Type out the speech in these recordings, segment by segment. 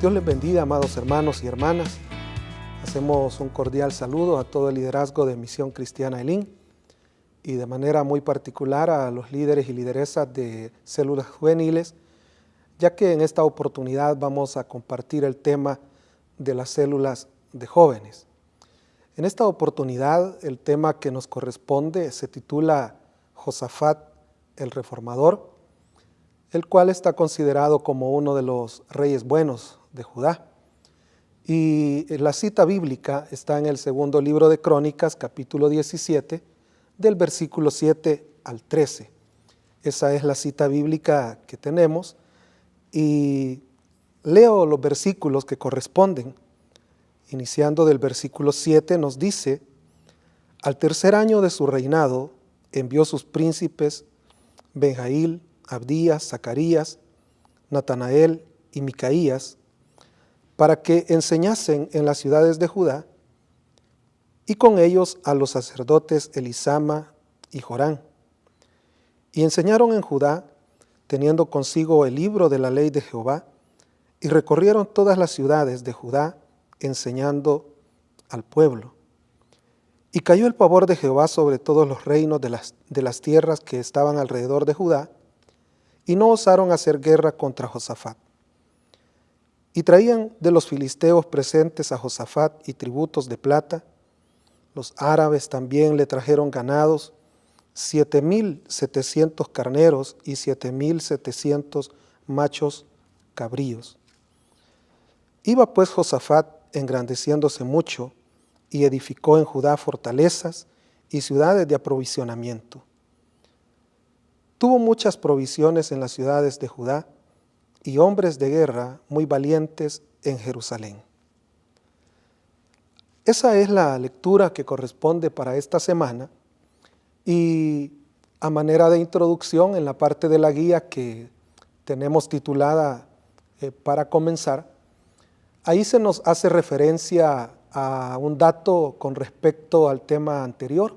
Dios les bendiga, amados hermanos y hermanas. Hacemos un cordial saludo a todo el liderazgo de Misión Cristiana Elín y de manera muy particular a los líderes y lideresas de células juveniles, ya que en esta oportunidad vamos a compartir el tema de las células de jóvenes. En esta oportunidad el tema que nos corresponde se titula Josafat el Reformador, el cual está considerado como uno de los reyes buenos de Judá. Y la cita bíblica está en el segundo libro de Crónicas, capítulo 17, del versículo 7 al 13. Esa es la cita bíblica que tenemos y leo los versículos que corresponden. Iniciando del versículo 7 nos dice: al tercer año de su reinado envió sus príncipes Benjail, Abdías, Zacarías, Natanael y Micaías para que enseñasen en las ciudades de Judá, y con ellos a los sacerdotes Elisama y Jorán. Y enseñaron en Judá, teniendo consigo el libro de la ley de Jehová, y recorrieron todas las ciudades de Judá, enseñando al pueblo. Y cayó el pavor de Jehová sobre todos los reinos de las tierras que estaban alrededor de Judá, y no osaron hacer guerra contra Josafat. Y traían de los filisteos presentes a Josafat y tributos de plata. Los árabes también le trajeron ganados, 7,700 carneros y 7,700 machos cabríos. Iba pues Josafat engrandeciéndose mucho, y edificó en Judá fortalezas y ciudades de aprovisionamiento. Tuvo muchas provisiones en las ciudades de Judá y hombres de guerra muy valientes en Jerusalén. Esa es la lectura que corresponde para esta semana, y a manera de introducción en la parte de la guía que tenemos titulada para comenzar, ahí se nos hace referencia a un dato con respecto al tema anterior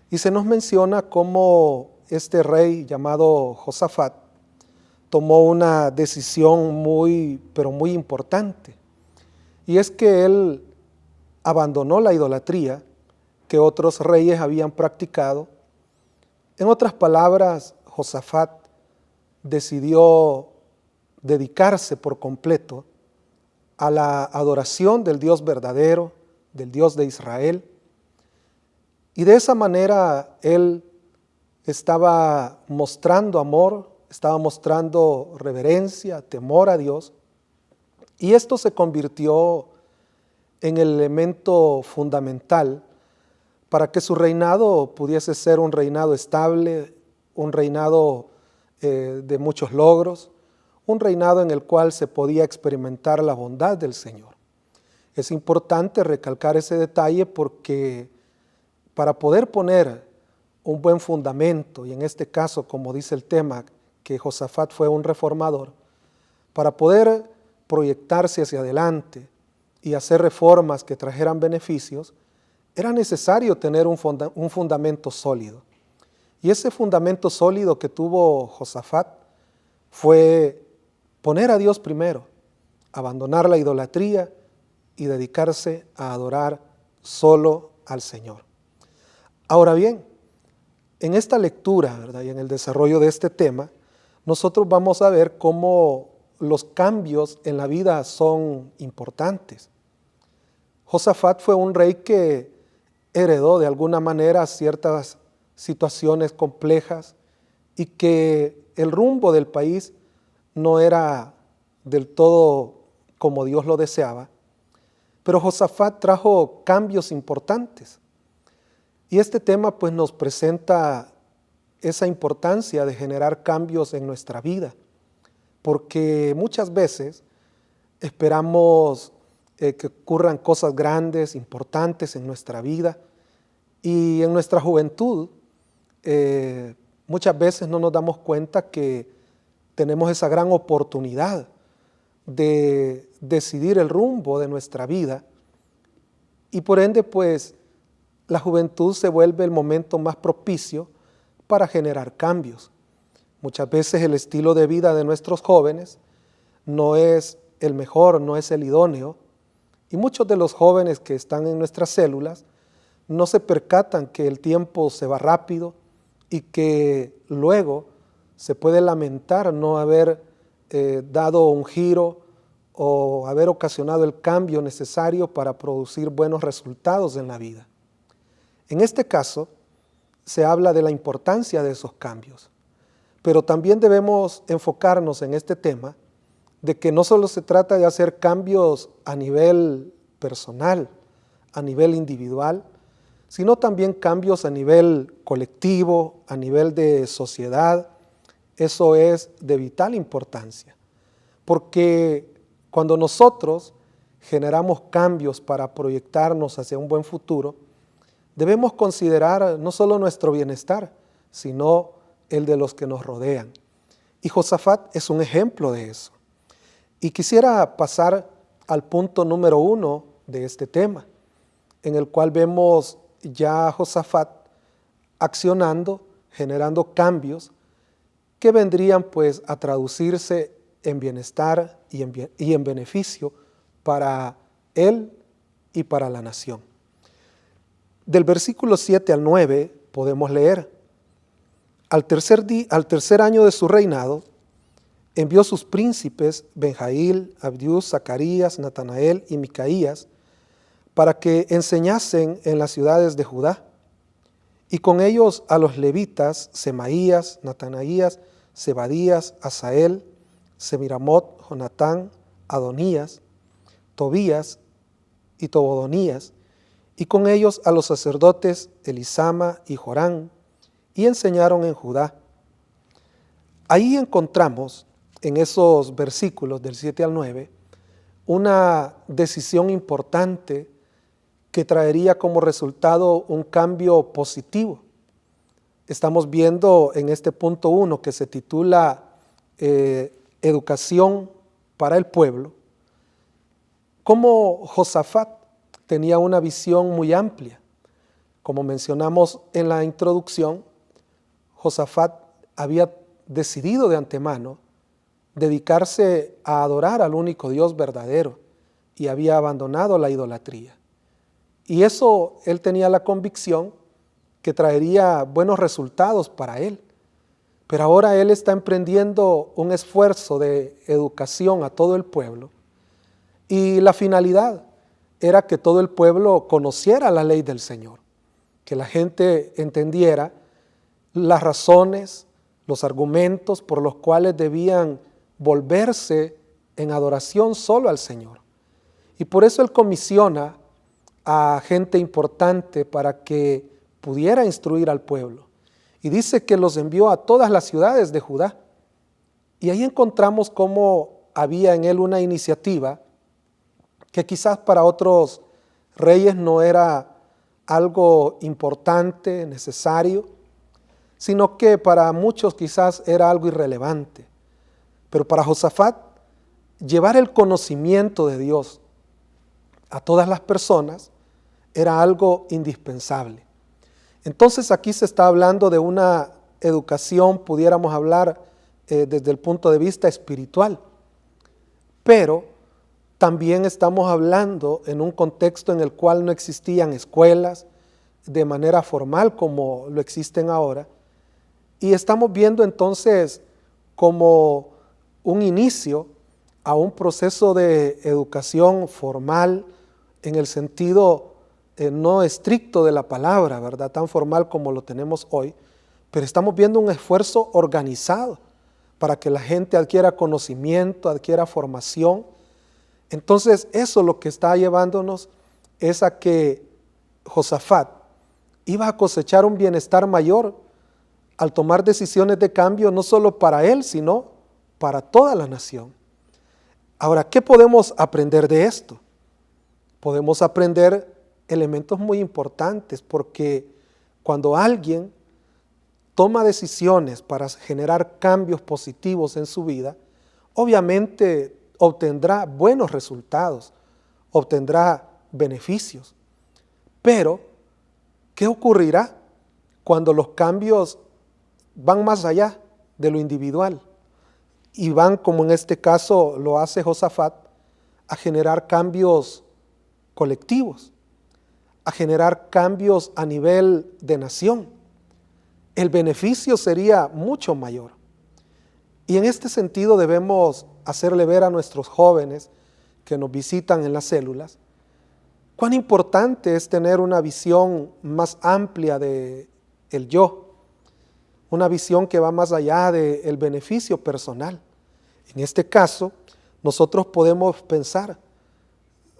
y se nos menciona cómo este rey llamado Josafat tomó una decisión muy importante, y es que él abandonó la idolatría que otros reyes habían practicado. En otras palabras, Josafat decidió dedicarse por completo a la adoración del Dios verdadero, del Dios de Israel, y de esa manera él estaba mostrando amor, estaba mostrando reverencia, temor a Dios, y esto se convirtió en el elemento fundamental para que su reinado pudiese ser un reinado estable, un reinado de muchos logros, un reinado en el cual se podía experimentar la bondad del Señor. Es importante recalcar ese detalle porque para poder poner un buen fundamento, y en este caso, como dice el tema, que Josafat fue un reformador, para poder proyectarse hacia adelante y hacer reformas que trajeran beneficios, era necesario tener un fundamento sólido. Y ese fundamento sólido que tuvo Josafat fue poner a Dios primero, abandonar la idolatría y dedicarse a adorar solo al Señor. Ahora bien, en esta lectura, ¿verdad?, y en el desarrollo de este tema, nosotros vamos a ver cómo los cambios en la vida son importantes. Josafat fue un rey que heredó de alguna manera ciertas situaciones complejas y que el rumbo del país no era del todo como Dios lo deseaba, pero Josafat trajo cambios importantes. Y este tema pues nos presenta esa importancia de generar cambios en nuestra vida, porque muchas veces esperamos que ocurran cosas grandes, importantes en nuestra vida, y en nuestra juventud muchas veces no nos damos cuenta que tenemos esa gran oportunidad de decidir el rumbo de nuestra vida, y por ende pues la juventud se vuelve el momento más propicio para generar cambios. Muchas veces el estilo de vida de nuestros jóvenes no es el mejor no es el idóneo, y muchos de los jóvenes que están en nuestras células no se percatan que el tiempo se va rápido y que luego se puede lamentar no haber dado un giro o haber ocasionado el cambio necesario para producir buenos resultados en la vida. En este caso, se habla de la importancia de esos cambios, pero también debemos enfocarnos en este tema de que no solo se trata de hacer cambios a nivel personal, a nivel individual, sino también cambios a nivel colectivo, a nivel de sociedad. Eso es de vital importancia, porque cuando nosotros generamos cambios para proyectarnos hacia un buen futuro, debemos considerar no solo nuestro bienestar, sino el de los que nos rodean. Y Josafat es un ejemplo de eso. Y quisiera pasar al punto número 1 de este tema, en el cual vemos ya a Josafat accionando, generando cambios que vendrían pues a traducirse en bienestar y en beneficio para él y para la nación. Del versículo 7 al 9 podemos leer: al tercer año de su reinado, envió sus príncipes Benjail, Abdiús, Zacarías, Natanael y Micaías para que enseñasen en las ciudades de Judá, y con ellos a los levitas Semaías, Natanaías, Zebadías, Asael, Semiramot, Jonatán, Adonías, Tobías y Tobodonías, y con ellos a los sacerdotes Elisama y Jorán, y enseñaron en Judá. Ahí encontramos, en esos versículos del 7 al 9, una decisión importante que traería como resultado un cambio positivo. Estamos viendo en este punto 1 que se titula Educación para el pueblo, cómo Josafat tenía una visión muy amplia. Como mencionamos en la introducción, Josafat había decidido de antemano dedicarse a adorar al único Dios verdadero y había abandonado la idolatría. Y eso él tenía la convicción que traería buenos resultados para él. Pero ahora él está emprendiendo un esfuerzo de educación a todo el pueblo, y la finalidad era que todo el pueblo conociera la ley del Señor, que la gente entendiera las razones, los argumentos por los cuales debían volverse en adoración solo al Señor. Y por eso él comisiona a gente importante para que pudiera instruir al pueblo. Y dice que los envió a todas las ciudades de Judá. Y ahí encontramos cómo había en él una iniciativa que quizás para otros reyes no era algo importante, necesario, sino que para muchos quizás era algo irrelevante. Pero para Josafat, llevar el conocimiento de Dios a todas las personas era algo indispensable. Entonces aquí se está hablando de una educación, pudiéramos hablar desde el punto de vista espiritual, pero también estamos hablando en un contexto en el cual no existían escuelas de manera formal como lo existen ahora, y estamos viendo entonces como un inicio a un proceso de educación formal en el sentido no estricto de la palabra, ¿verdad? Tan formal como lo tenemos hoy, pero estamos viendo un esfuerzo organizado para que la gente adquiera conocimiento, adquiera formación. Entonces eso lo que está llevándonos es a que Josafat iba a cosechar un bienestar mayor al tomar decisiones de cambio, no solo para él, sino para toda la nación. Ahora, ¿qué podemos aprender de esto? Podemos aprender elementos muy importantes, porque cuando alguien toma decisiones para generar cambios positivos en su vida, obviamente obtendrá buenos resultados, obtendrá beneficios. Pero, ¿qué ocurrirá cuando los cambios van más allá de lo individual y van, como en este caso lo hace Josafat, a generar cambios colectivos, a generar cambios a nivel de nación. El beneficio sería mucho mayor. Y en este sentido debemos hacerle ver a nuestros jóvenes que nos visitan en las células cuán importante es tener una visión más amplia del yo, una visión que va más allá del beneficio personal. En este caso, nosotros podemos pensar,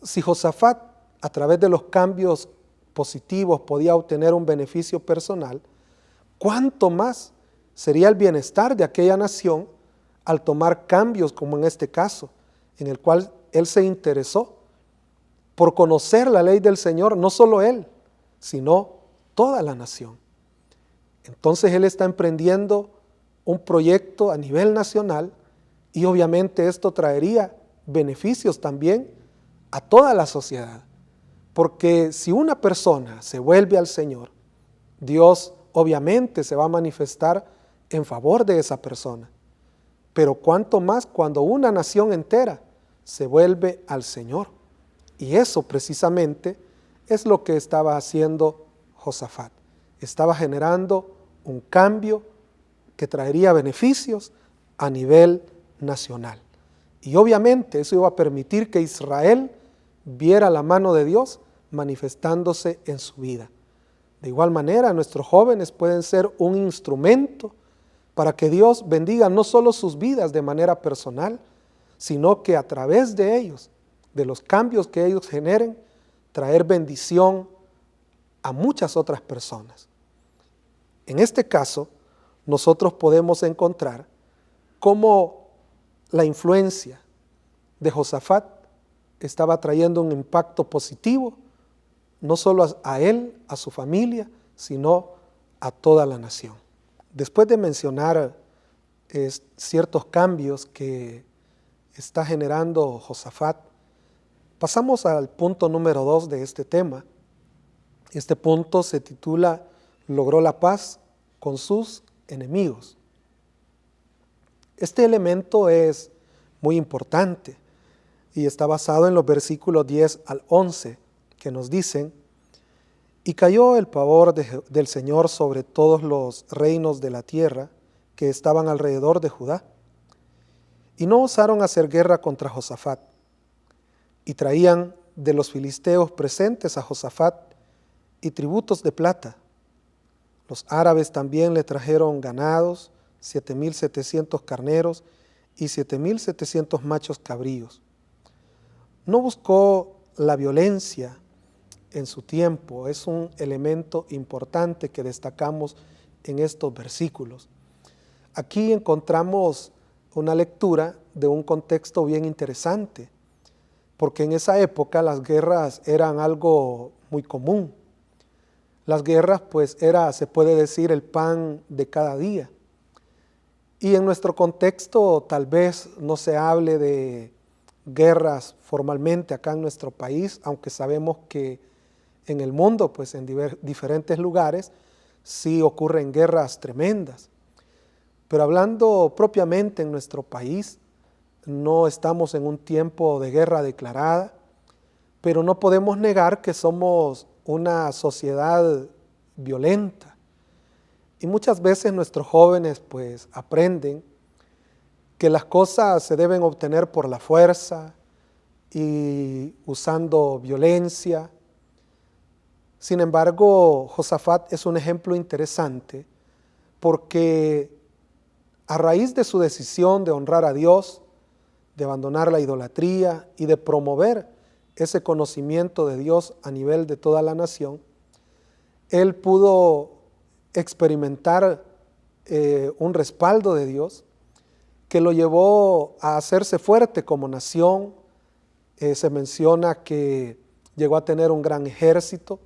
si Josafat a través de los cambios positivos podía obtener un beneficio personal, ¿cuánto más sería el bienestar de aquella nación al tomar cambios como en este caso, en el cual él se interesó por conocer la ley del Señor, no solo él, sino toda la nación? Entonces él está emprendiendo un proyecto a nivel nacional y obviamente esto traería beneficios también a toda la sociedad. Porque si una persona se vuelve al Señor, Dios obviamente se va a manifestar en favor de esa persona. Pero cuánto más cuando una nación entera se vuelve al Señor. Y eso precisamente es lo que estaba haciendo Josafat. Estaba generando un cambio que traería beneficios a nivel nacional. Y obviamente eso iba a permitir que Israel viera la mano de Dios manifestándose en su vida. De igual manera, nuestros jóvenes pueden ser un instrumento para que Dios bendiga no solo sus vidas de manera personal, sino que a través de ellos, de los cambios que ellos generen, traer bendición a muchas otras personas. En este caso, nosotros podemos encontrar cómo la influencia de Josafat estaba trayendo un impacto positivo, no solo a él, a su familia, sino a toda la nación. Después de mencionar ciertos cambios que está generando Josafat, pasamos al punto número 2 de este tema. Este punto se titula "Logró la paz con sus enemigos". Este elemento es muy importante y está basado en los versículos 10 al 11 que nos dicen: "Y cayó el pavor del Señor sobre todos los reinos de la tierra que estaban alrededor de Judá, y no osaron hacer guerra contra Josafat, y traían de los filisteos presentes a Josafat y tributos de plata. Los árabes también le trajeron ganados, 7,700 carneros y 7,700 machos cabríos. No buscó la violencia en su tiempo". Es un elemento importante que destacamos en estos versículos. Aquí encontramos una lectura de un contexto bien interesante, porque en esa época las guerras eran algo muy común. Las guerras pues se puede decir, el pan de cada día. Y en nuestro contexto tal vez no se hable de guerras formalmente acá en nuestro país, aunque sabemos que en el mundo, pues en diferentes lugares, sí ocurren guerras tremendas. Pero hablando propiamente en nuestro país, no estamos en un tiempo de guerra declarada, pero no podemos negar que somos una sociedad violenta. Y muchas veces nuestros jóvenes pues aprenden que las cosas se deben obtener por la fuerza y usando violencia. Sin embargo, Josafat es un ejemplo interesante porque a raíz de su decisión de honrar a Dios, de abandonar la idolatría y de promover ese conocimiento de Dios a nivel de toda la nación, él pudo experimentar un respaldo de Dios que lo llevó a hacerse fuerte como nación. Se menciona que llegó a tener un gran ejército,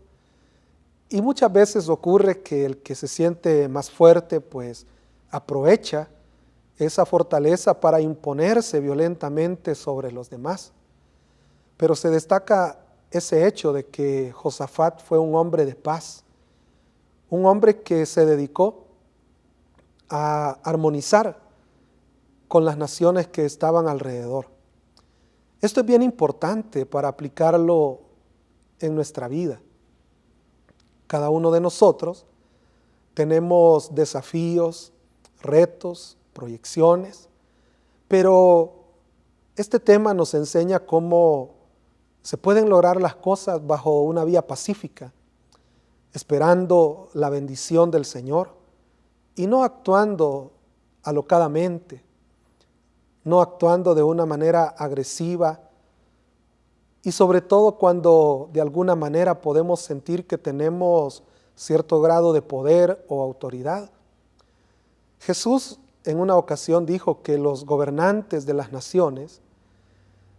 y muchas veces ocurre que el que se siente más fuerte pues aprovecha esa fortaleza para imponerse violentamente sobre los demás. Pero se destaca ese hecho de que Josafat fue un hombre de paz, un hombre que se dedicó a armonizar con las naciones que estaban alrededor. Esto es bien importante para aplicarlo en nuestra vida. Cada uno de nosotros tenemos desafíos, retos, proyecciones, pero este tema nos enseña cómo se pueden lograr las cosas bajo una vía pacífica, esperando la bendición del Señor y no actuando alocadamente, no actuando de una manera agresiva y sobre todo cuando de alguna manera podemos sentir que tenemos cierto grado de poder o autoridad. Jesús en una ocasión dijo que los gobernantes de las naciones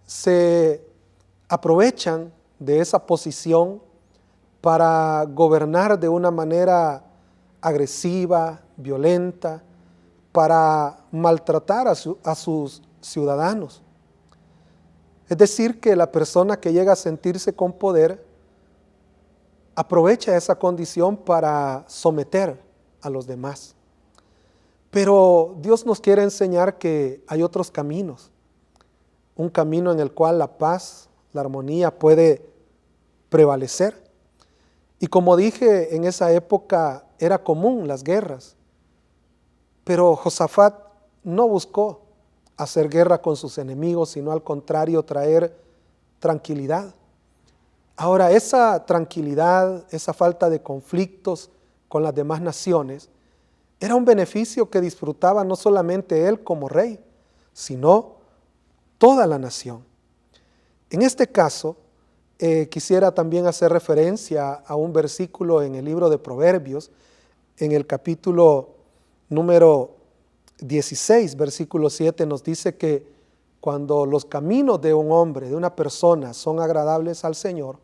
se aprovechan de esa posición para gobernar de una manera agresiva, violenta, para maltratar a sus ciudadanos. Es decir, que la persona que llega a sentirse con poder aprovecha esa condición para someter a los demás. Pero Dios nos quiere enseñar que hay otros caminos, un camino en el cual la paz, la armonía puede prevalecer. Y como dije, en esa época era común las guerras, pero Josafat no buscó hacer guerra con sus enemigos, sino al contrario traer tranquilidad. Ahora, esa tranquilidad, esa falta de conflictos con las demás naciones, era un beneficio que disfrutaba no solamente él como rey, sino toda la nación. En este caso, quisiera también hacer referencia a un versículo en el libro de Proverbios, en el capítulo número 16, versículo 7, nos dice que cuando los caminos de un hombre, de una persona, son agradables al Señor,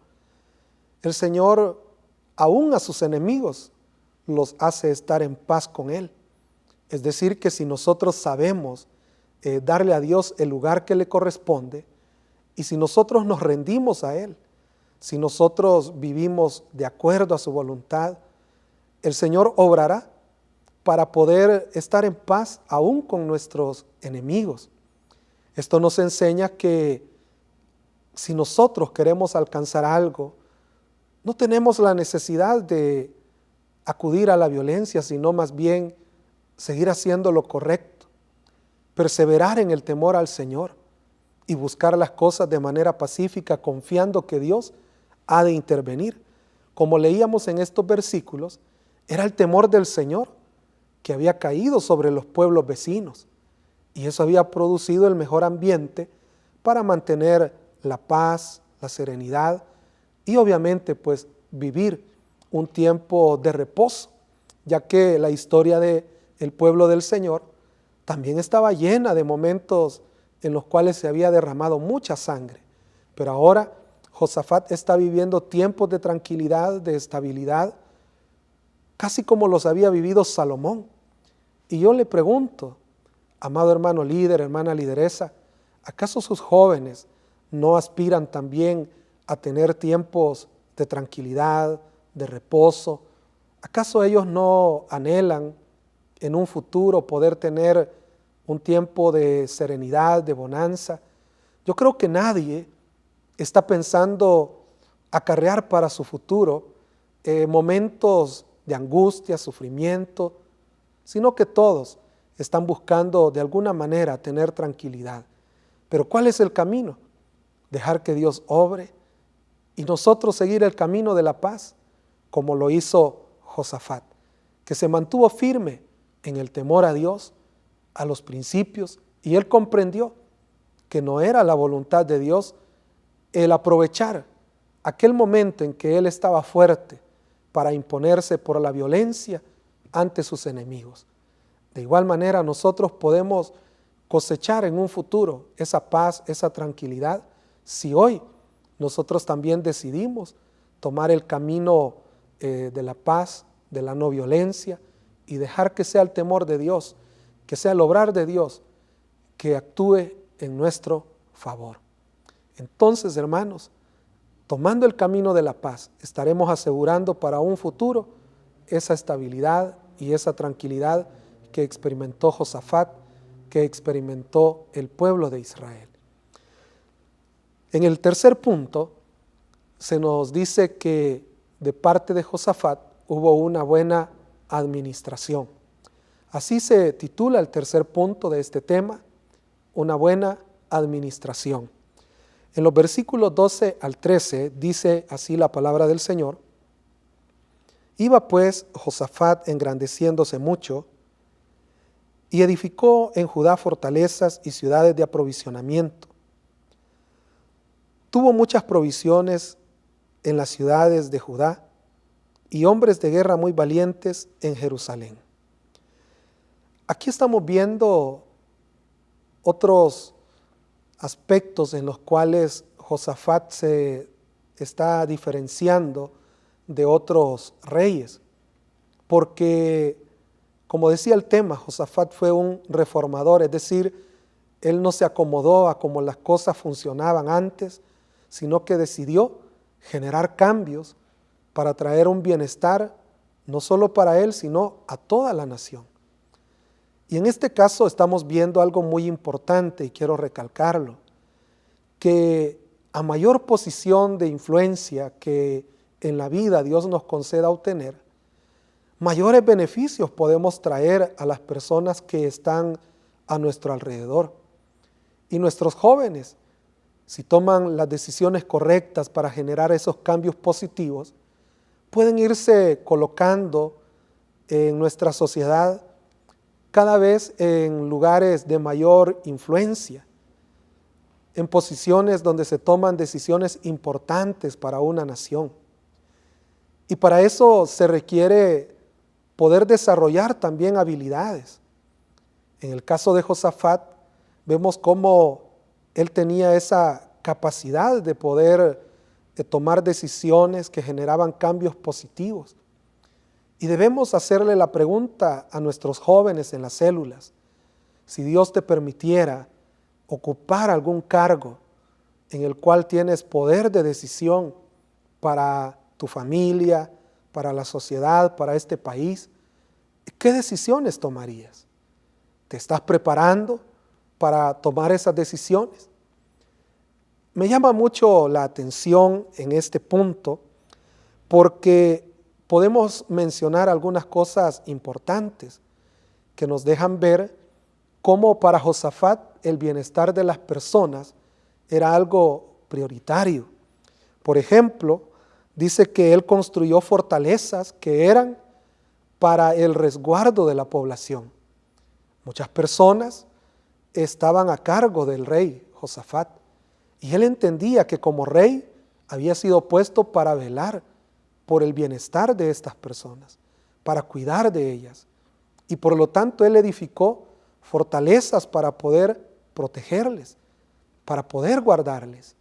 el Señor aún a sus enemigos los hace estar en paz con Él. Es decir, que si nosotros sabemos darle a Dios el lugar que le corresponde, y si nosotros nos rendimos a Él, si nosotros vivimos de acuerdo a su voluntad, el Señor obrará para poder estar en paz aún con nuestros enemigos. Esto nos enseña que si nosotros queremos alcanzar algo, no tenemos la necesidad de acudir a la violencia, sino más bien seguir haciendo lo correcto, perseverar en el temor al Señor y buscar las cosas de manera pacífica, confiando que Dios ha de intervenir. Como leíamos en estos versículos, era el temor del Señor que había caído sobre los pueblos vecinos, y eso había producido el mejor ambiente para mantener la paz, la serenidad y obviamente pues vivir un tiempo de reposo, ya que la historia del pueblo del Señor también estaba llena de momentos en los cuales se había derramado mucha sangre, pero ahora Josafat está viviendo tiempos de tranquilidad, de estabilidad, casi como los había vivido Salomón. Y yo le pregunto, amado hermano líder, hermana lideresa, ¿acaso sus jóvenes no aspiran también a tener tiempos de tranquilidad, de reposo? ¿Acaso ellos no anhelan en un futuro poder tener un tiempo de serenidad, de bonanza? Yo creo que nadie está pensando acarrear para su futuro momentos de angustia, sufrimiento, sino que todos están buscando de alguna manera tener tranquilidad. Pero ¿cuál es el camino? Dejar que Dios obre y nosotros seguir el camino de la paz, como lo hizo Josafat, que se mantuvo firme en el temor a Dios, a los principios, y él comprendió que no era la voluntad de Dios el aprovechar aquel momento en que él estaba fuerte para imponerse por la violencia ante sus enemigos. De igual manera nosotros podemos cosechar en un futuro esa paz, esa tranquilidad, si hoy nosotros también decidimos tomar el camino de la paz, de la no violencia, y dejar que sea el temor de Dios, que sea el obrar de Dios, que actúe en nuestro favor. Entonces, hermanos, tomando el camino de la paz, estaremos asegurando para un futuro esa estabilidad y esa tranquilidad que experimentó Josafat, que experimentó el pueblo de Israel. En el tercer punto se nos dice que de parte de Josafat hubo una buena administración. Así se titula el tercer punto de este tema, una buena administración. En los versículos 12 al 13 dice así la palabra del Señor: Iba pues Josafat engrandeciéndose mucho y edificó en Judá fortalezas y ciudades de aprovisionamiento. Tuvo muchas provisiones en las ciudades de Judá y hombres de guerra muy valientes en Jerusalén. Aquí estamos viendo otros aspectos en los cuales Josafat se está diferenciando de otros reyes, porque, como decía el tema, Josafat fue un reformador, es decir, él no se acomodó a cómo las cosas funcionaban antes, sino que decidió generar cambios para traer un bienestar no solo para él, sino a toda la nación. Y en este caso estamos viendo algo muy importante y quiero recalcarlo, que a mayor posición de influencia que en la vida Dios nos conceda obtener, mayores beneficios podemos traer a las personas que están a nuestro alrededor. Y nuestros jóvenes, si toman las decisiones correctas para generar esos cambios positivos, pueden irse colocando en nuestra sociedad cada vez en lugares de mayor influencia, en posiciones donde se toman decisiones importantes para una nación. Y para eso se requiere poder desarrollar también habilidades. En el caso de Josafat, vemos cómo él tenía esa capacidad de poder tomar decisiones que generaban cambios positivos. Y debemos hacerle la pregunta a nuestros jóvenes en las células: si Dios te permitiera ocupar algún cargo en el cual tienes poder de decisión para tu familia, para la sociedad, para este país, ¿qué decisiones tomarías? ¿Te estás preparando para tomar esas decisiones? Me llama mucho la atención en este punto porque podemos mencionar algunas cosas importantes que nos dejan ver cómo para Josafat el bienestar de las personas era algo prioritario. Por ejemplo, dice que él construyó fortalezas que eran para el resguardo de la población. Muchas personas estaban a cargo del rey Josafat y él entendía que como rey había sido puesto para velar por el bienestar de estas personas, para cuidar de ellas. Y por lo tanto él edificó fortalezas para poder protegerles, para poder guardarles.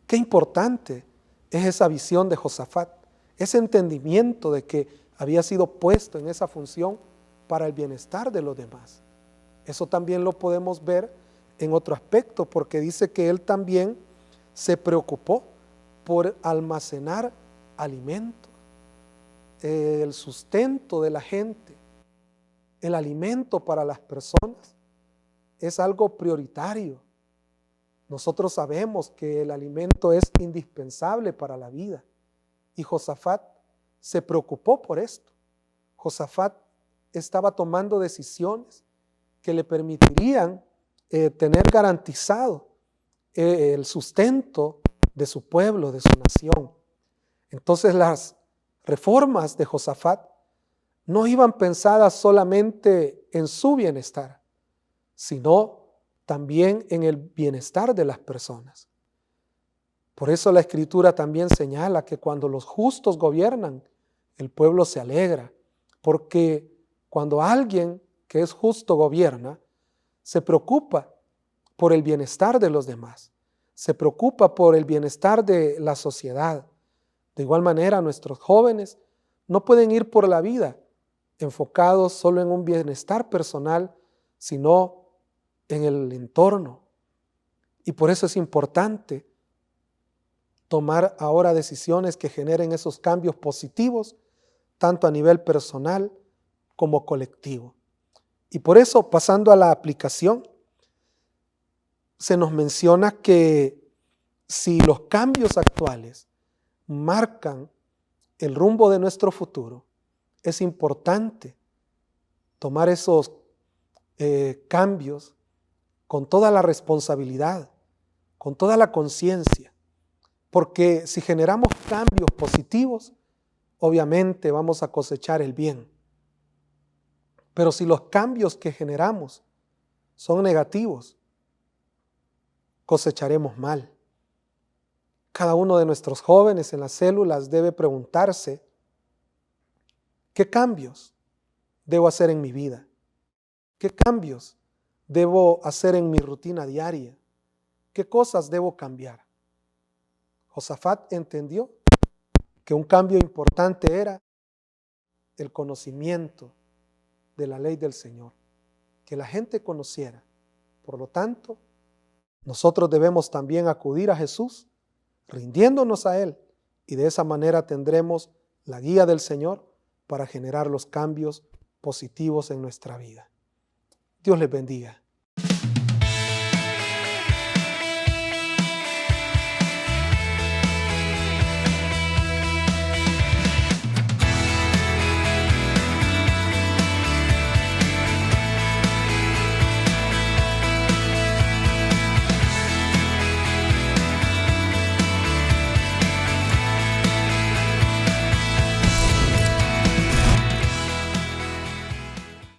Qué importante es esa visión de Josafat, ese entendimiento de que había sido puesto en esa función para el bienestar de los demás. Eso también lo podemos ver en otro aspecto, porque dice que él también se preocupó por almacenar alimentos, el sustento de la gente, el alimento para las personas es algo prioritario. Nosotros sabemos que el alimento es indispensable para la vida y Josafat se preocupó por esto. Josafat estaba tomando decisiones que le permitirían tener garantizado el sustento de su pueblo, de su nación. Entonces las reformas de Josafat no iban pensadas solamente en su bienestar, sino también en el bienestar de las personas. Por eso la Escritura también señala que cuando los justos gobiernan, el pueblo se alegra, porque cuando alguien que es justo gobierna, se preocupa por el bienestar de los demás, se preocupa por el bienestar de la sociedad. De igual manera, nuestros jóvenes no pueden ir por la vida enfocados solo en un bienestar personal, sino en el entorno. Y por eso es importante tomar ahora decisiones que generen esos cambios positivos, tanto a nivel personal como colectivo. Y por eso, pasando a la aplicación, se nos menciona que si los cambios actuales marcan el rumbo de nuestro futuro, es importante tomar esos cambios con toda la responsabilidad, con toda la conciencia, porque si generamos cambios positivos, obviamente vamos a cosechar el bien. Pero si los cambios que generamos son negativos, cosecharemos mal. Cada uno de nuestros jóvenes en las células debe preguntarse, ¿qué cambios debo hacer en mi vida? ¿Qué cambios debo hacer en mi rutina diaria? ¿Qué cosas debo cambiar? Josafat entendió que un cambio importante era el conocimiento de la ley del Señor, que la gente conociera. Por lo tanto, nosotros debemos también acudir a Jesús, rindiéndonos a Él, y de esa manera tendremos la guía del Señor para generar los cambios positivos en nuestra vida. Dios les bendiga.